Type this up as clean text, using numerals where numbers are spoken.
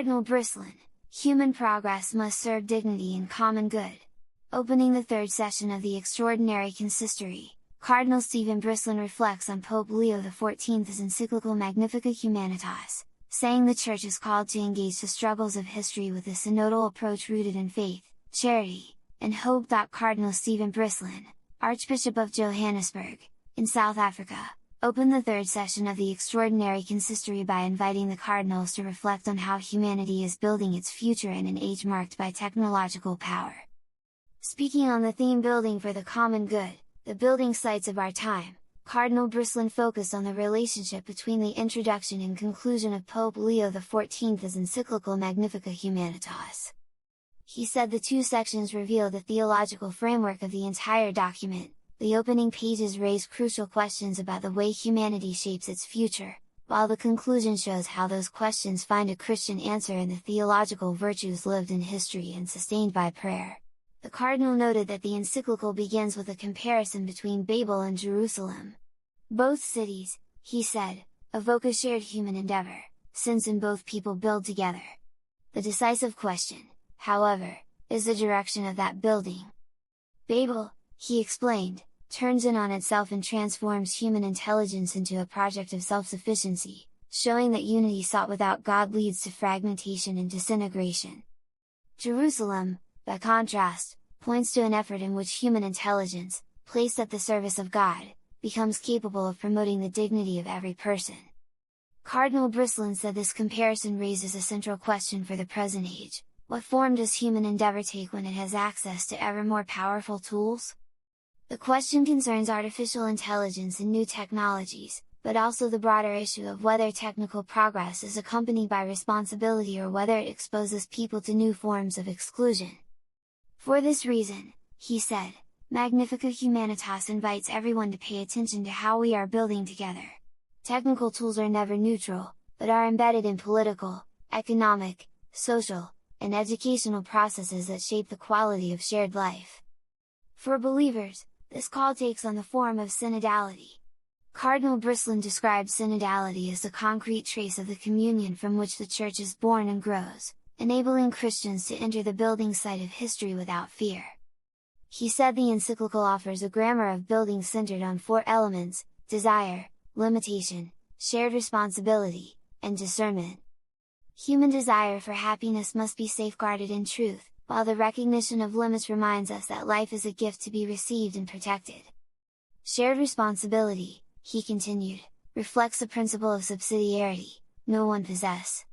Cardinal Brislin, human progress must serve dignity and common good. Opening the third session of the Extraordinary Consistory, Cardinal Stephen Brislin reflects on Pope Leo XIV's encyclical Magnificat Humanitas, saying the Church is called to engage the struggles of history with a synodal approach rooted in faith, charity, and hope. Cardinal Stephen Brislin, Archbishop of Johannesburg, in South Africa, opened the third session of the Extraordinary Consistory by inviting the cardinals to reflect on how humanity is building its future in an age marked by technological power. Speaking on the theme Building for the Common Good, the building sites of our time, Cardinal Brislin focused on the relationship between the introduction and conclusion of Pope Leo XIV's encyclical Magnificat Humanitas. He said the two sections reveal the theological framework of the entire document. The opening pages raise crucial questions about the way humanity shapes its future, while the conclusion shows how those questions find a Christian answer in the theological virtues lived in history and sustained by prayer. The Cardinal noted that the encyclical begins with a comparison between Babel and Jerusalem. Both cities, he said, evoke a shared human endeavor, since in both people build together. The decisive question, however, is the direction of that building. Babel, he explained, turns in on itself and transforms human intelligence into a project of self-sufficiency, showing that unity sought without God leads to fragmentation and disintegration. Jerusalem, by contrast, points to an effort in which human intelligence, placed at the service of God, becomes capable of promoting the dignity of every person. Cardinal Brislin said this comparison raises a central question for the present age: what form does human endeavor take when it has access to ever more powerful tools? The question concerns artificial intelligence and new technologies, but also the broader issue of whether technical progress is accompanied by responsibility or whether it exposes people to new forms of exclusion. For this reason, he said, Magnificat Humanitas invites everyone to pay attention to how we are building together. Technical tools are never neutral, but are embedded in political, economic, social, and educational processes that shape the quality of shared life. For believers, this call takes on the form of synodality. Cardinal Brislin described synodality as the concrete trace of the communion from which the Church is born and grows, enabling Christians to enter the building site of history without fear. He said the encyclical offers a grammar of building centered on four elements: desire, limitation, shared responsibility, and discernment. Human desire for happiness must be safeguarded in truth, while the recognition of limits reminds us that life is a gift to be received and protected. Shared responsibility, he continued, reflects the principle of subsidiarity: no one possess,